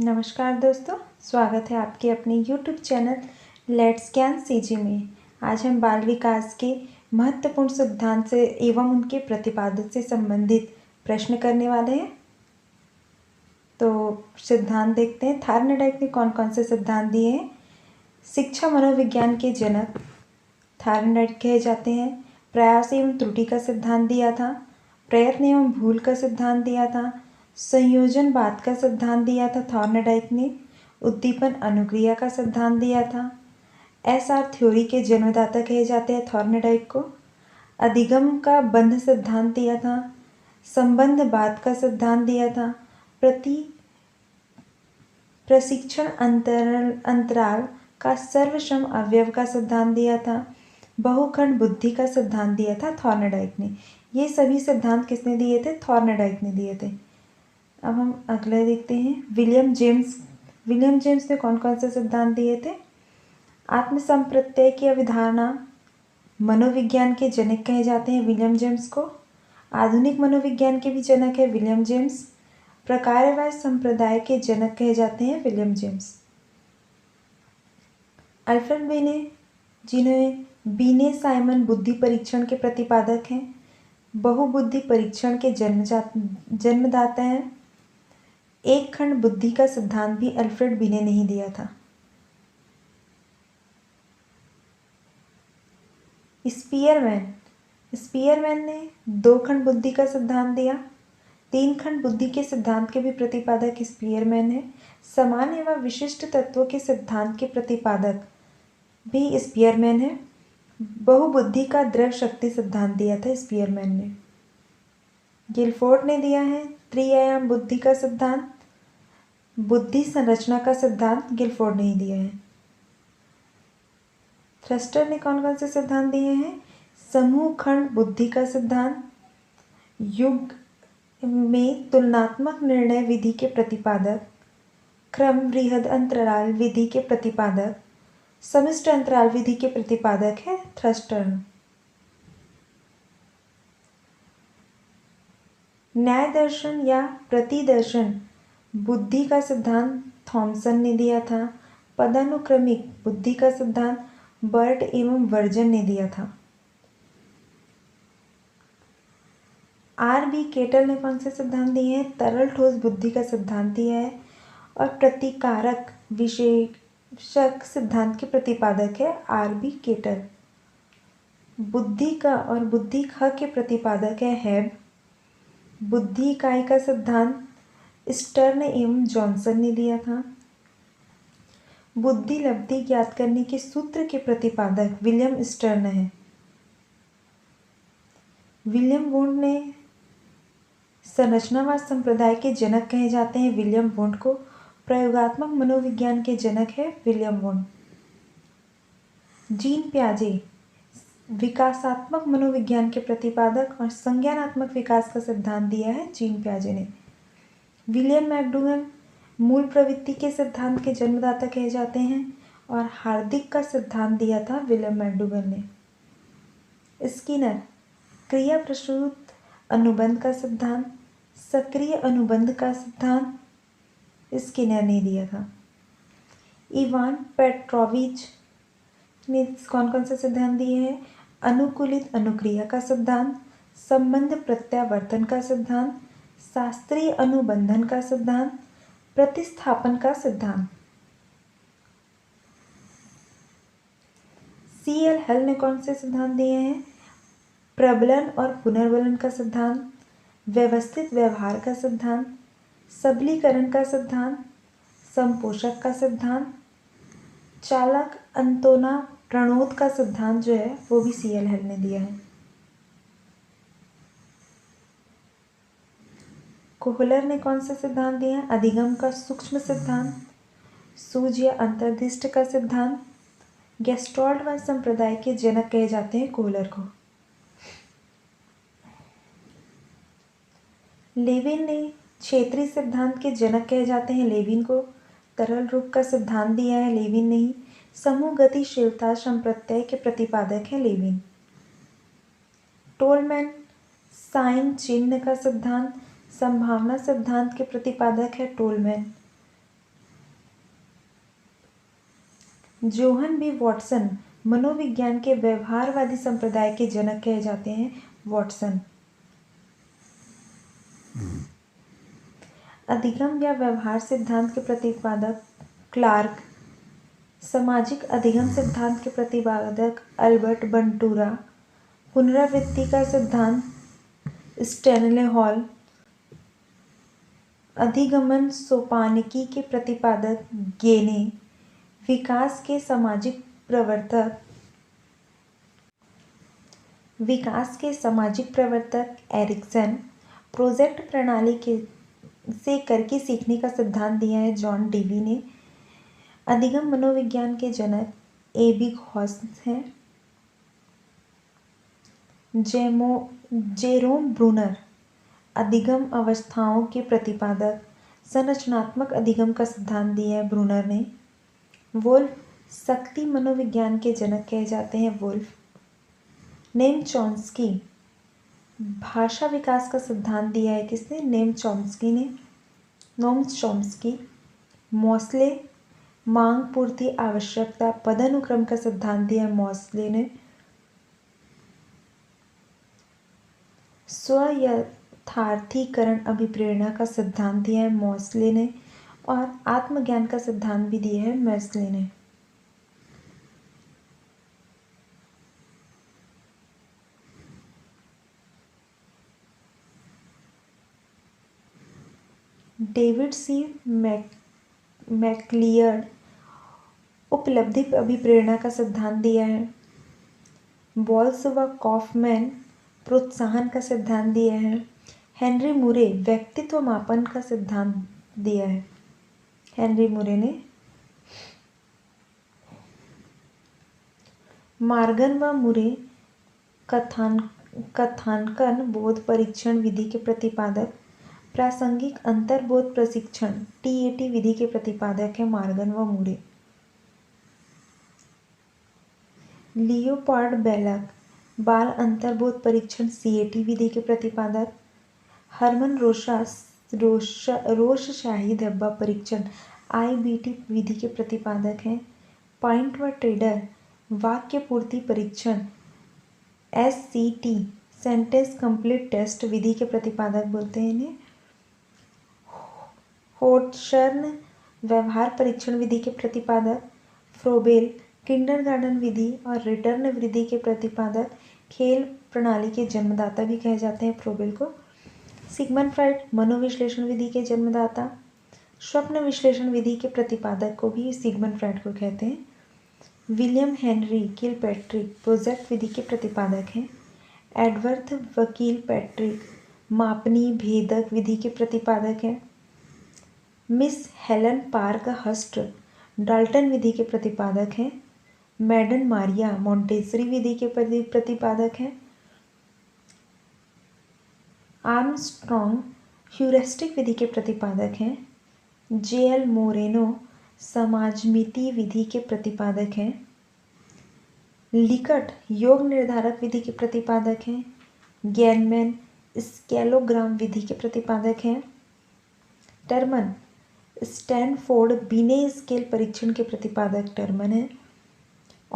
नमस्कार दोस्तों, स्वागत है आपके अपने YouTube चैनल लेट्स ज्ञान सीजी में। आज हम बाल विकास के महत्वपूर्ण सिद्धांत से एवं उनके प्रतिपादक से संबंधित प्रश्न करने वाले हैं। तो सिद्धांत देखते हैं। थॉर्नडाइक ने कौन कौन से सिद्धांत दिए हैं? शिक्षा मनोविज्ञान के जनक थॉर्नडाइक कहे जाते हैं। प्रयास एवं त्रुटि का सिद्धांत दिया था। प्रयत्न एवं भूल का सिद्धांत दिया था। संयोजनवाद का सिद्धांत दिया था थॉर्नडाइक ने। उद्दीपन अनुक्रिया का सिद्धांत दिया था। एसआर थ्योरी के जन्मदाता कहे जाते हैं थॉर्नडाइक को। अधिगम का बंध सिद्धांत दिया था। संबंधवाद का सिद्धांत दिया था। प्रशिक्षण अंतराल का सर्वश्रम अवयव का सिद्धांत दिया था। बहुखंड बुद्धि का सिद्धांत दिया था थॉर्नडाइक ने। ये सभी सिद्धांत किसने दिए थे? थॉर्नडाइक ने दिए थे। अब हम अगले देखते हैं। विलियम जेम्स ने कौन कौन से सिद्धांत दिए थे? आत्मसंप्रत्यय की अवधारणा मनोविज्ञान के जनक कहे जाते हैं विलियम जेम्स को। आधुनिक मनोविज्ञान के भी जनक है विलियम जेम्स। प्रकारवाद संप्रदाय के जनक कहे जाते हैं विलियम जेम्स। अल्फ्रेड बीने साइमन बुद्धि परीक्षण के प्रतिपादक हैं। बहुबुद्धि परीक्षण के जन्मदाता हैं। एक खंड बुद्धि का सिद्धांत भी अल्फ्रेड बीने ने ही दिया था। स्पीयरमैन ने दो खंड बुद्धि का सिद्धांत दिया। तीन खंड बुद्धि के सिद्धांत के भी प्रतिपादक स्पीयरमैन है। समान एवं विशिष्ट तत्वों के सिद्धांत के प्रतिपादक भी स्पीयरमैन है। बहुबुद्धि का द्रव शक्ति सिद्धांत दिया था स्पीयरमैन ने। गिलफोर्ड ने दिया है त्रिआयाम बुद्धि का सिद्धांत। बुद्धि संरचना का सिद्धांत गिलफोर्ड ने ही दिया है। थ्रस्टर ने कौन कौन से सिद्धांत दिए हैं? समूह खंड बुद्धि का सिद्धांत, युग में तुलनात्मक निर्णय विधि के प्रतिपादक, क्रम वृहद अंतराल विधि के प्रतिपादक, समिष्ट अंतराल विधि के प्रतिपादक है थ्रस्टर। न्याय दर्शन या प्रतिदर्शन बुद्धि का सिद्धांत थॉमसन ने दिया था। पदानुक्रमिक बुद्धि का सिद्धांत बर्ट एवं वर्जन ने दिया था। आर.बी. केटल ने कौन से सिद्धांत दिए हैं? तरल ठोस बुद्धि का सिद्धांत दिया है। और प्रतिकारक विशेषक सिद्धांत के प्रतिपादक है आर.बी. केटल। बुद्धि का और बुद्धि ख के प्रतिपादक है हैब। बुद्धि इकाई का सिद्धांत स्टर्न एवं जॉनसन ने दिया था। बुद्धि लब्धि ज्ञात करने के सूत्र के प्रतिपादक विलियम स्टर्न है। विलियम वुंड ने संरचनावाद संप्रदाय के जनक कहे जाते हैं विलियम वुंड को। प्रयोगात्मक मनोविज्ञान के जनक है विलियम वुंड। जीन पियाजे विकासात्मक मनोविज्ञान के प्रतिपादक और संज्ञानात्मक विकास का सिद्धांत दिया है जीन पियाजे ने। विलियम मैकडूगल मूल प्रवृत्ति के सिद्धांत के जन्मदाता कहे जाते हैं और हार्दिक का सिद्धांत दिया था विलियम मैकडूगल ने। स्किनर क्रिया प्रसूत अनुबंध का सिद्धांत, सक्रिय अनुबंध का सिद्धांत स्किनर ने दिया था। इवान पेट्रोविच ने कौन कौन से सिद्धांत दिए हैं? अनुकूलित अनुक्रिया का सिद्धांत, संबंध प्रत्यावर्तन का सिद्धांत, शास्त्रीय अनुबंधन का सिद्धांत, प्रतिस्थापन का सिद्धांत। C.L. हल ने कौन से सिद्धांत दिए हैं? प्रबलन और पुनर्बलन का सिद्धांत, व्यवस्थित व्यवहार का सिद्धांत, सबलीकरण का सिद्धांत, संपोषक का सिद्धांत, चालक अंतोना प्रणोद का सिद्धांत जो है वो भी C.L. हल ने दिया है। कोहलर ने कौन सा सिद्धांत दिया है? अधिगम का सूक्ष्म सिद्धांत, सूझ या अंतर्दृष्टि का सिद्धांत। गेस्टाल्टवाद संप्रदाय के जनक कहे जाते हैं कोहलर को। लेविन ने क्षेत्रीय सिद्धांत के जनक कहे जाते हैं लेविन को। तरल रूप का सिद्धांत दिया है लेविन ने ही। समूह गतिशीलता संप्रत्यय के प्रतिपादक है लेविन। टोलमैन साइन चिन्ह का सिद्धांत, संभावना सिद्धांत के प्रतिपादक है टोलमैन। जोहन बी वॉटसन मनोविज्ञान के व्यवहारवादी संप्रदाय के जनक कहे जाते हैं। वॉटसन। अधिगम या व्यवहार सिद्धांत के प्रतिपादक क्लार्क। सामाजिक अधिगम सिद्धांत के प्रतिपादक अल्बर्ट बंटूरा। पुनरावृत्ति का सिद्धांत स्टैनले हॉल। अधिगमन सोपानिकी के प्रतिपादक गेने। विकास के सामाजिक प्रवर्तक एरिक्सन। प्रोजेक्ट प्रणाली से करके सीखने का सिद्धांत दिया है जॉन डेवी ने। अधिगम मनोविज्ञान के जनक एबी घॉस हैं। जेरोम ब्रूनर अधिगम अवस्थाओं के प्रतिपादक। संरचनात्मक अधिगम का सिद्धांत दिया है ब्रूनर ने। वुल्फ शक्ति मनोविज्ञान के जनक कहे जाते हैं। वुल्फ। नेम चॉम्स्की भाषा विकास का सिद्धांत दिया है किसने? नेम चॉम्स्की ने। Noam Chomsky. मॉसले मांग पूर्ति आवश्यकता पदानुक्रम का सिद्धांत दिया है मॉसले ने। स्वयथार्थीकरण अभिप्रेरणा का सिद्धांत दिया है मॉसले ने। और आत्मज्ञान का सिद्धांत भी दिया है मॉसले ने। डेविड सी मैकलियर्ड उपलब्धि अभिप्रेरणा का सिद्धांत दिया है। बॉल्स व कॉफमैन प्रोत्साहन का सिद्धांत दिया है। हेनरी मुरे व्यक्तित्व मापन का सिद्धांत दिया है हेनरी मुरे ने। मार्गन व मुरे कथानकन बोध परीक्षण विधि के प्रतिपादक। प्रासंगिक अंतर्बोध प्रशिक्षण टीएटी विधि के प्रतिपादक है मार्गन व मुरे। लियोपार्ड बेलक बाल अंतर्बोध परीक्षण सीएटी विधि के प्रतिपादक। हरमन रोषशाही धब्बा परीक्षण आईबीटी विधि के प्रतिपादक हैं। पॉइंट व ट्रेडर वाक्य पूर्ति परीक्षण एससीटी सेंटेंस कंप्लीट टेस्ट विधि के प्रतिपादक बोलते हैं इन्हें। होटशर्न व्यवहार परीक्षण विधि के प्रतिपादक। फ्रोबेल किंडरगार्टन विधि और रिटर्न विधि के प्रतिपादक। खेल प्रणाली के जन्मदाता भी कहे जाते हैं फ्रोबेल को। सिगमंड फ्राइड मनोविश्लेषण विधि के जन्मदाता। स्वप्न विश्लेषण विधि के प्रतिपादक को भी सिगमंड फ्राइड को कहते हैं। विलियम हेनरी किलपैट्रिक प्रोजेक्ट विधि के प्रतिपादक हैं। एडवर्थ वकील पैट्रिक मापनी भेदक विधि के प्रतिपादक हैं। मिस हेलन पार्क हस्ट डाल्टन विधि के प्रतिपादक हैं। मैडन मारिया मोंटेसरी विधि के प्रतिपादक हैं। आर्मस्ट्रॉन्ग ह्यूरिस्टिक विधि के प्रतिपादक हैं। जेएल मोरेनो समाजमिति विधि के प्रतिपादक हैं। लिकट योग निर्धारक विधि के प्रतिपादक हैं। गैनमैन स्केलोग्राम विधि के प्रतिपादक हैं। टर्मन स्टैनफोर्ड बिने स्केल परीक्षण के प्रतिपादक टर्मन है।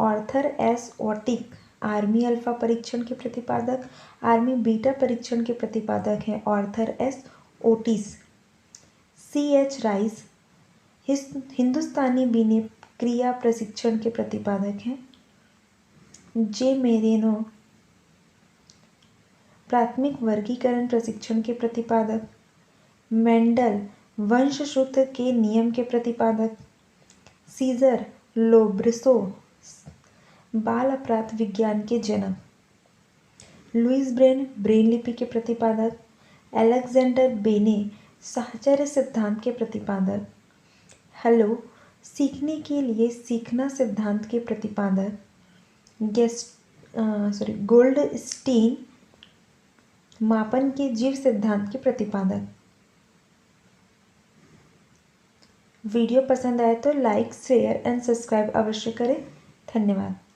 Arthur S Otis army alpha परीक्षण के प्रतिपादक। आर्मी बीटा परीक्षण के प्रतिपादक हैं Arthur S Otis. C H Rice हिंदुस्तानी बिने क्रिया प्रशिक्षण के प्रतिपादक हैं। जे मेरेनो प्राथमिक वर्गीकरण प्रशिक्षण के प्रतिपादक। मेंडल वंशश्रुत के नियम के प्रतिपादक। सीजर लोब्रेसो बाल अपराध विज्ञान के जनक। लुइस ब्रेन ब्रेन लिपि के प्रतिपादक। अलेक्जेंडर बेने साहचर्य सिद्धांत के प्रतिपादक। हेलो सीखने के लिए सीखना सिद्धांत के प्रतिपादक। गोल्ड स्टीन मापन के जीव सिद्धांत के प्रतिपादक। वीडियो पसंद आए तो लाइक शेयर एंड सब्सक्राइब अवश्य करें। धन्यवाद।